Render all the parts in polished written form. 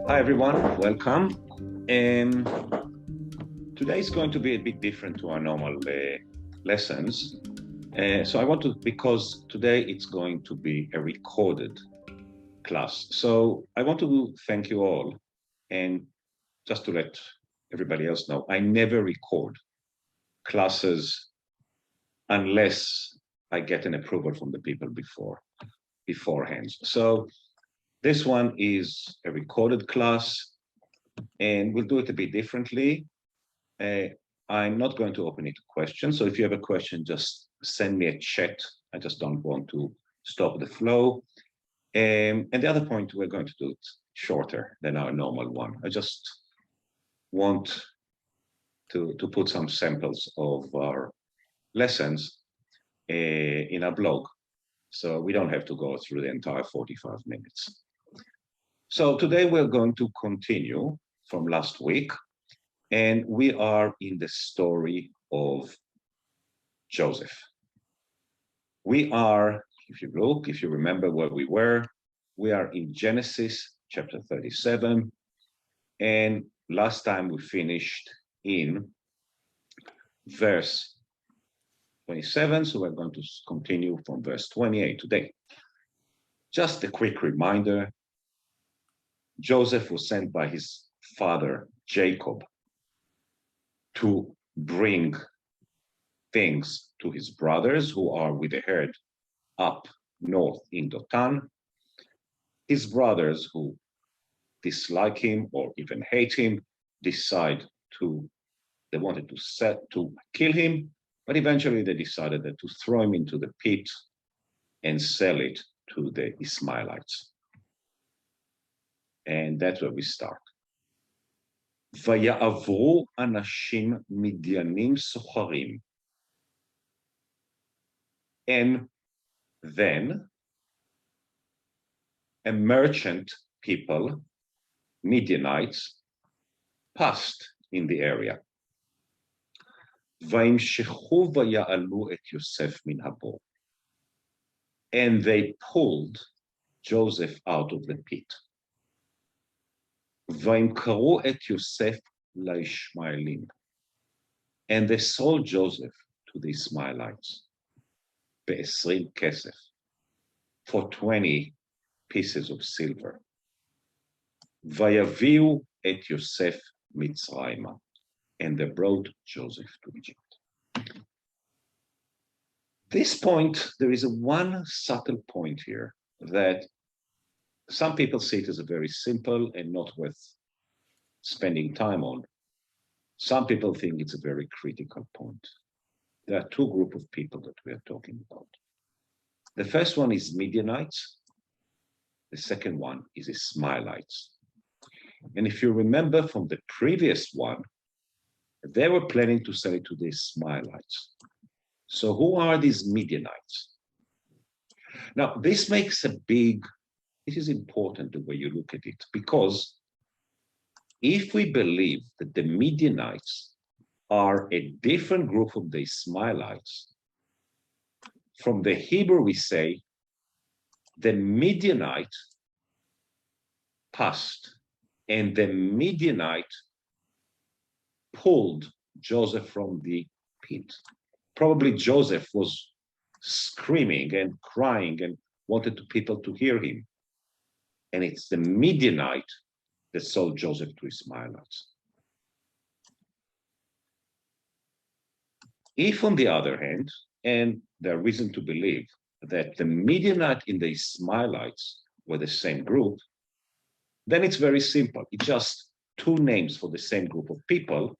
Hi everyone, welcome. Today is going to be a bit different to our normal lessons. So I want to, because today it's going to be a recorded class. So I want to thank you all, and just to let everybody else know, I never record classes unless I get an approval from the people beforehand. So this one is a recorded class, and we'll do it a bit differently. I'm not going to open it to questions. So if you have a question, just send me a chat. I just don't want to stop the flow. And the other point, we're going to do it shorter than our normal one. I just want to put some samples of our lessons in our blog, so we don't have to go through the entire 45 minutes. So today we're going to continue from last week, and we are in the story of Joseph. We are, if you remember where we are in Genesis chapter 37. And last time we finished in verse 27. So we're going to continue from verse 28 today. Just a quick reminder, Joseph was sent by his father, Jacob, to bring things to his brothers who are with the herd up north in Dothan. His brothers, who dislike him or even hate him, they wanted to kill him, but eventually they decided that to throw him into the pit and sell it to the Ishmaelites. And that's where we start. ויעברו אנשים מדיינים סוחרים. And then a merchant people, Midianites, passed in the area. וימשכו ויעלו את יוסף מן הבור. And they pulled Joseph out of the pit. וימכרו את יוסף לישמעאלים. And they sold Joseph to the Ishmaelites. ב-20 כסף. For 20 pieces of silver. ויביאו את יוסף מצרימה. And they brought Joseph to Egypt. This point, there is one subtle point here that some people see it as a very simple and not worth spending time on. Some people think it's a very critical point. There are two groups of people that we are talking about. The first one is Midianites. The second one is Ishmaelites. And if you remember from the previous one, they were planning to sell it to the Ishmaelites. So who are these Midianites? Now, this is important the way you look at it, because if we believe that the Midianites are a different group of the Ishmaelites, from the Hebrew we say, the Midianite passed, and the Midianite pulled Joseph from the pit. Probably Joseph was screaming and crying and wanted people to hear him. And it's the Midianite that sold Joseph to Ishmaelites. If, on the other hand, and there are reason to believe that the Midianite and the Ishmaelites were the same group, then it's very simple. It's just two names for the same group of people.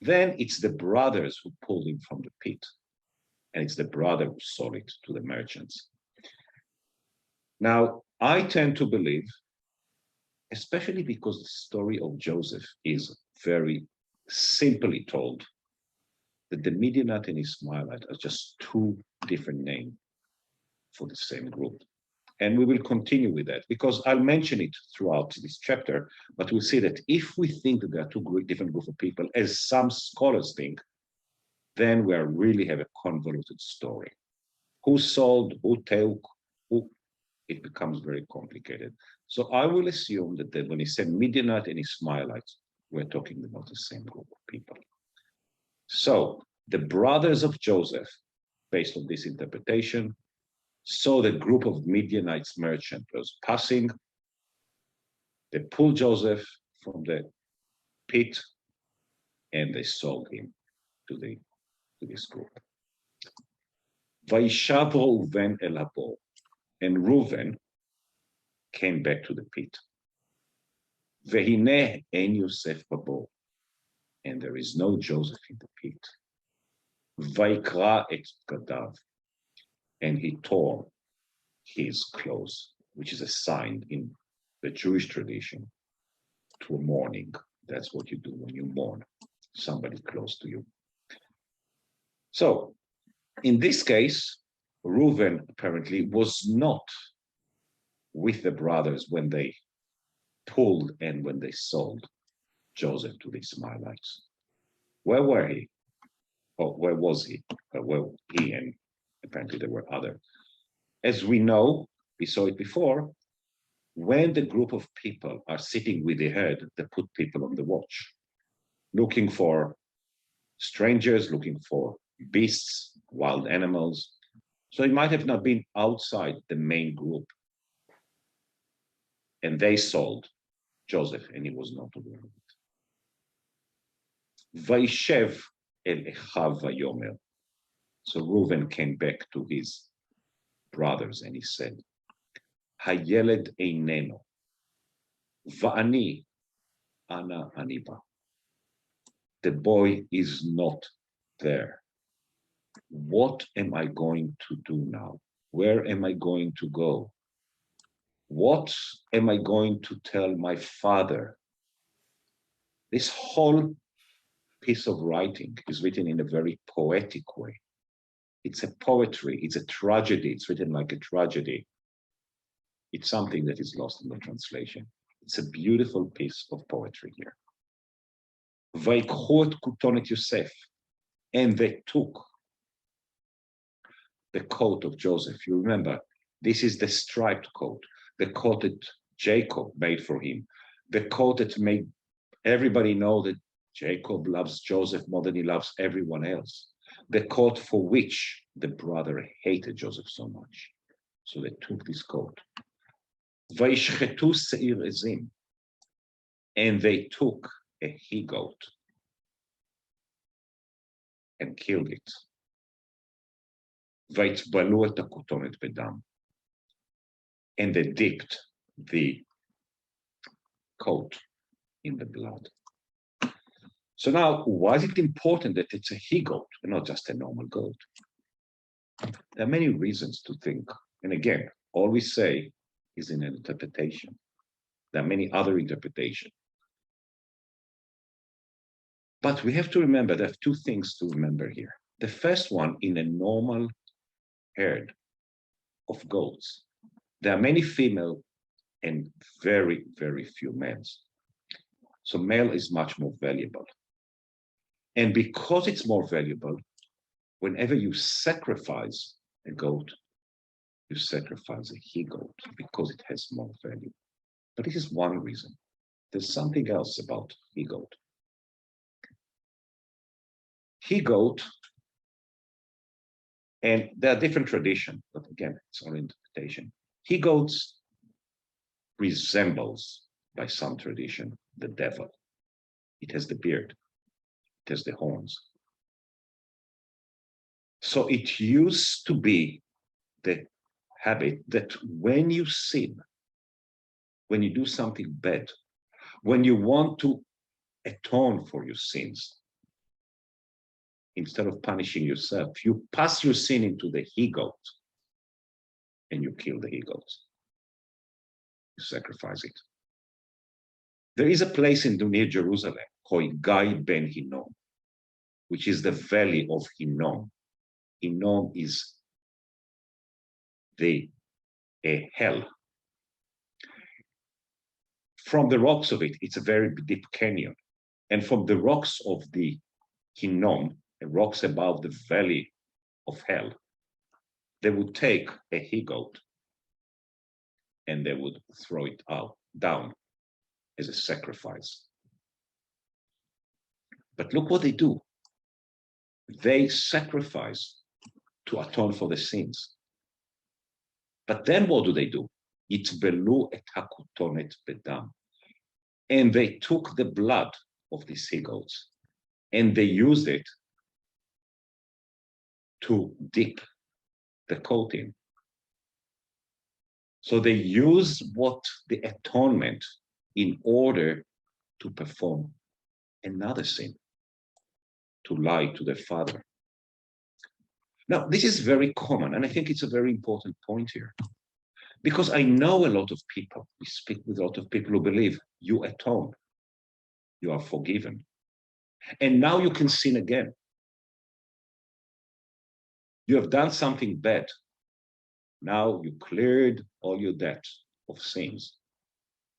Then it's the brothers who pulled him from the pit. And it's the brother who sold it to the merchants. Now, I tend to believe, especially because the story of Joseph is very simply told, that the Midianite and Ishmaelite are just two different names for the same group. And we will continue with that, because I'll mention it throughout this chapter, but we'll see that if we think that there are two different groups of people, as some scholars think, then we really have a convoluted story. Who sold, who took, who it becomes very complicated. So I will assume that when he said Midianite and Ishmaelites, we're talking about the same group of people. So the brothers of Joseph, based on this interpretation, saw the group of Midianites merchants was passing. They pulled Joseph from the pit and they sold him to this group. Vaishav Reuven el Habor, and Reuven came back to the pit. Vehine en Yosef babor, and there is no Joseph in the pit. Vaikra et gadav, and he tore his clothes, which is a sign in the Jewish tradition to a mourning. That's what you do when you mourn somebody close to you. So in this case, Reuven apparently was not with the brothers when they pulled and when they sold Joseph to the Ishmaelites. Where were he? Or where was he? Well, he and apparently there were others. As we know, we saw it before, when the group of people are sitting with the herd, they put people on the watch, looking for strangers, looking for beasts, wild animals. So it might have not been outside the main group. And they sold Joseph, and he was not aware of it. Vaishev el Echav Vayomer. So Reuven came back to his brothers and he said, Hayeled eineno, va'ani ana aniba. The boy is not there. What am I going to do now? Where am I going to go? What am I going to tell my father? This whole piece of writing is written in a very poetic way. It's a poetry, it's a tragedy, it's written like a tragedy. It's something that is lost in the translation. It's a beautiful piece of poetry here. Vaikhu et kutonet Yosef, and they took the coat of Joseph. You remember, this is the striped coat, the coat that Jacob made for him, the coat that made everybody know that Jacob loves Joseph more than he loves everyone else, the coat for which the brother hated Joseph so much. So they took this coat. Vaishchetu seir ezim, and they took a he-goat and killed it. Vaitzbalu et hakutonet bedam, and they dipped the coat in the blood. So now, why is it important that it's a he-goat and not just a normal goat? There are many reasons to think, and again, all we say is in an interpretation. There are many other interpretations. But we have to remember, there are two things to remember here. The first one, in a normal herd of goats, there are many female and very, very few males. So male is much more valuable. And because it's more valuable, whenever you sacrifice a goat, you sacrifice a he-goat because it has more value. But this is one reason. There's something else about he-goat. He-goat, and there are different traditions, but again, it's all interpretation. He-goats resembles, by some tradition, the devil. It has the beard, it has the horns. So it used to be the habit that when you sin, when you do something bad, when you want to atone for your sins, instead of punishing yourself, you pass your sin into the he-goat and you kill the he-goat. You sacrifice it. There is a place near Jerusalem called Gai Ben Hinnom, which is the valley of Hinnom. Hinnom is the hell. From the rocks of it, it's a very deep canyon. And from the rocks of the Hinnom, the rocks above the valley of hell, they would take a he-goat and they would throw it out down as a sacrifice. But look what they do. They sacrifice to atone for the sins. But then what do they do? Itbelu et hakutonet bedam. And they took the blood of these he-goats and they used it to dip the coat in. So they use what the atonement in order to perform another sin, to lie to the Father. Now, this is very common, and I think it's a very important point here, because I know a lot of people, we speak with a lot of people who believe you atone, you are forgiven, and now you can sin again. You have done something bad. Now you cleared all your debt of sins.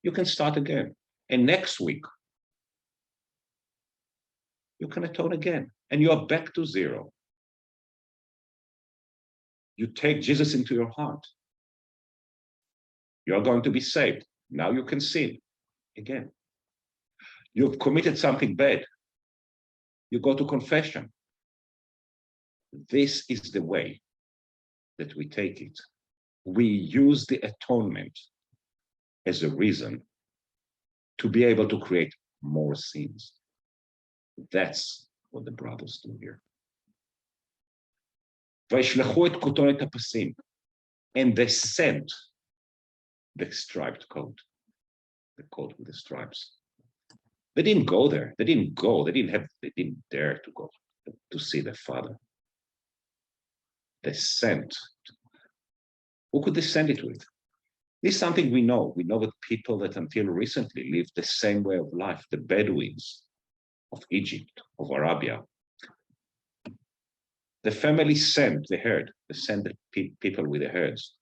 You can start again. And next week, you can atone again. And you are back to zero. You take Jesus into your heart. You are going to be saved. Now you can sin again. You've committed something bad. You go to confession. This is the way that we take it. We use the atonement as a reason to be able to create more sins. That's what the brothers do here. And they sent the striped coat, the coat with the stripes. They didn't go there. They didn't go. They didn't dare to go to see the Father. They sent. Who could they send it with? This is something we know. We know that people that until recently lived the same way of life, the Bedouins of Egypt, of Arabia. The family sent the herd. They sent the people with the herds.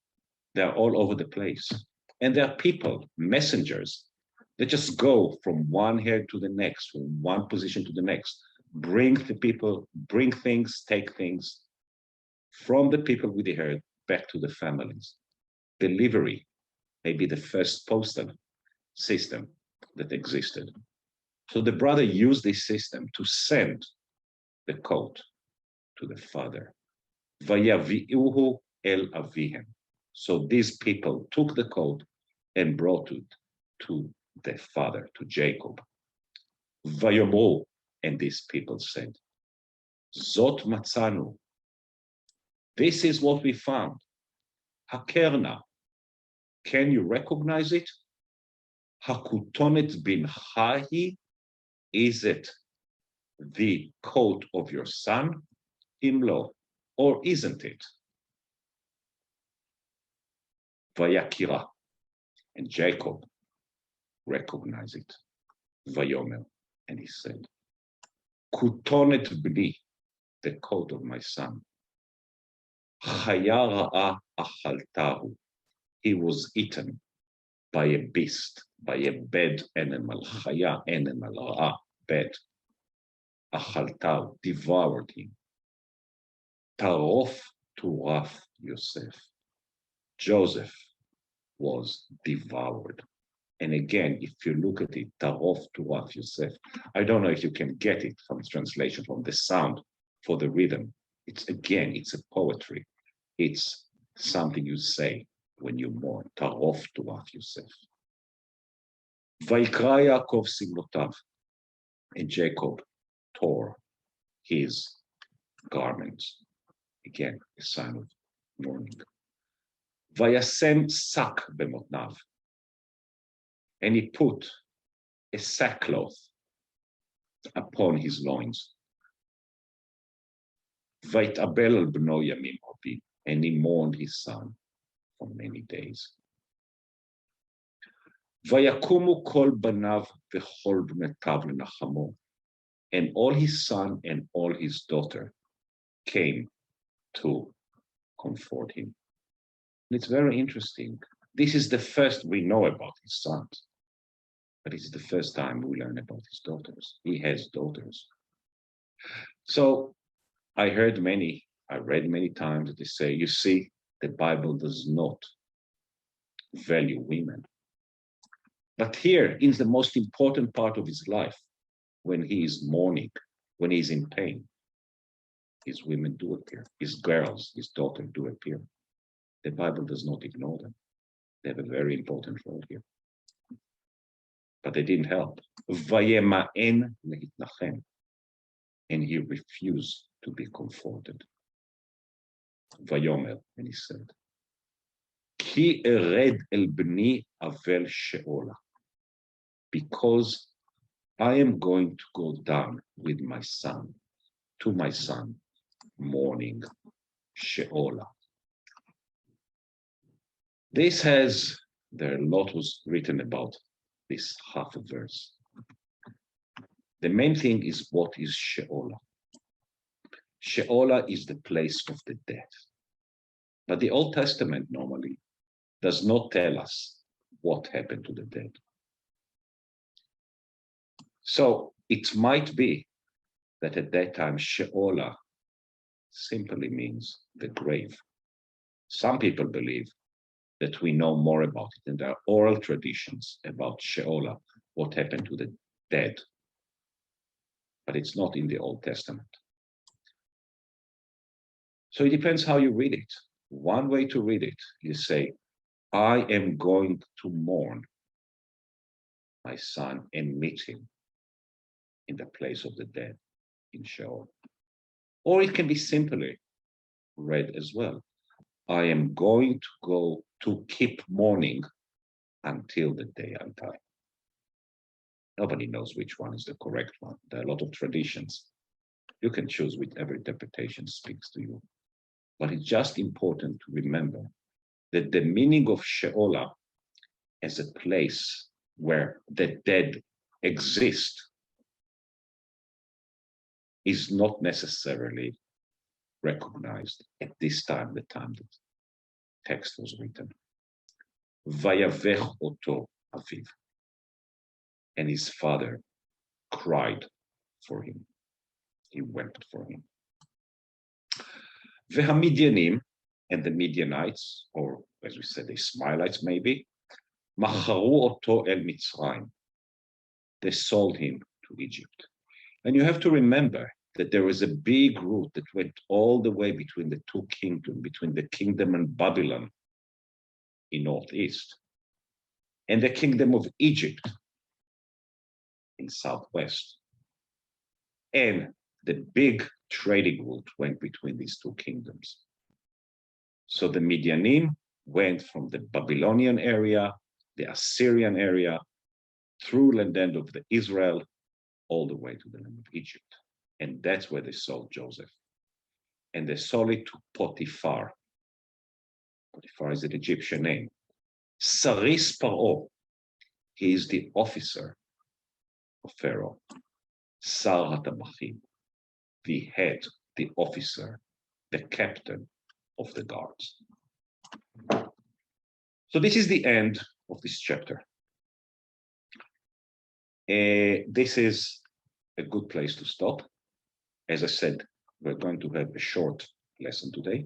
They're all over the place. And there are people, messengers, that just go from one herd to the next, from one position to the next, bring the people, bring things, take things from the people with the herd back to the families. Delivery may be the first postal system that existed. So the brother used this system to send the coat to the father. Vayavi'uhu el avihem. So these people took the coat and brought it to the father, to Jacob. Vayomru, and these people said, Zot matzanu. This is what we found. Hakerna. Can you recognize it? Hakutonet bin Hahi. Is it the coat of your son? Imlo. Or isn't it? Vayakira. And Jacob recognized it. Vayomer. And he said, Kutonet bni, the coat of my son. Chaya ra'a achaltahu. He was eaten by a beast, by a bad animal. Chaya, animal, ra'a, bad. Achaltahu, devoured him. Tarof turaf Yosef. Joseph was devoured. And again, if you look at it, Tarof turaf Yosef, I don't know if you can get it from its translation, from the sound for the rhythm. It's again, it's a poetry. It's something you say when you mourn. Tarof turaf Yosef. Vaikra Yaakov siglotav. And Jacob tore his garments. Again, a sign of mourning. Vayasem sak bemotnav. And he put a sackcloth upon his loins. Vaitabel al bno yamim hobi. And he mourned his son for many days. Vayakumu kol banav vechol bnetav lenachamo. And all his son and all his daughter came to comfort him. And it's very interesting. This is the first we know about his sons, but it's the first time we learn about his daughters. He has daughters. So I read many times that they say, you see, the Bible does not value women. But here, in the most important part of his life, when he is mourning, when he is in pain, his women do appear, his girls, his daughters do appear. The Bible does not ignore them. They have a very important role here. But they didn't help. Vayema'en leitnachem. And he refused to be comforted. Vayomer, and he said, Ki ered el bni avel she'ola. Because I am going to go down with my son, to my son, mourning she'ola. There a lot was written about this half a verse. The main thing is, what is she'ola? She'ola is the place of the dead. But the Old Testament normally does not tell us what happened to the dead. So it might be that at that time, She'ola simply means the grave. Some people believe that we know more about it, and there are oral traditions about She'ola, what happened to the dead. But it's not in the Old Testament. So it depends how you read it. One way to read it is say, I am going to mourn my son and meet him in the place of the dead in Sheol. Or it can be simply read as well. I am going to go to keep mourning until the day I die. Nobody knows which one is the correct one. There are a lot of traditions. You can choose whichever interpretation speaks to you. But it's just important to remember that the meaning of She'ola as a place where the dead exist is not necessarily recognized at this time, the time that text was written. Vayavech oto aviv. And his father cried for him. He wept for him. Vehamidianim, and the Midianites, or as we said, the Ishmaelites maybe, macharu oto el Mitzrayim. They sold him to Egypt. And you have to remember that there was a big route that went all the way between the two kingdoms, between the kingdom and Babylon in northeast, and the kingdom of Egypt in southwest. And the big trading route went between these two kingdoms. So the Midianim went from the Babylonian area, the Assyrian area, through the land of the Israel, all the way to the land of Egypt. And that's where they sold Joseph. And they sold it to Potiphar. Potiphar is an Egyptian name. Saris Paro, he is the officer of Pharaoh. Sar HaTabachim, the head, the officer, the captain of the guards. So this is the end of this chapter. This is a good place to stop. As I said, we're going to have a short lesson today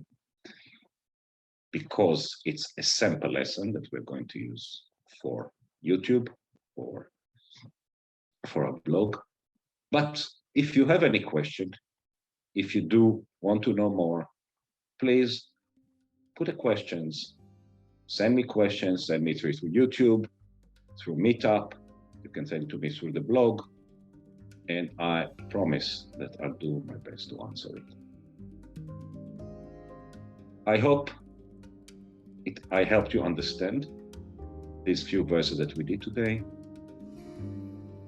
because it's a sample lesson that we're going to use for YouTube or for our blog. But if you have any question, if you do want to know more, please put the questions, send me questions, send me through YouTube, through Meetup. You can send it to me through the blog. And I promise that I'll do my best to answer it. I hope I helped you understand these few verses that we did today.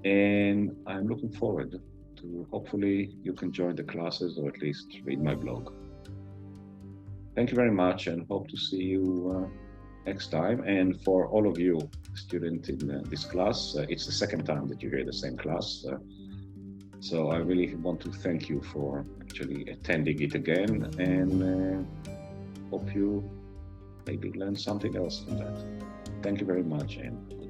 And I'm looking forward to hopefully you can join the classes or at least read my blog. Thank you very much and hope to see you next time. And for all of you students in this class, it's the second time that you hear the same class. So I really want to thank you for actually attending it again and hope you maybe learn something else from that. Thank you very much and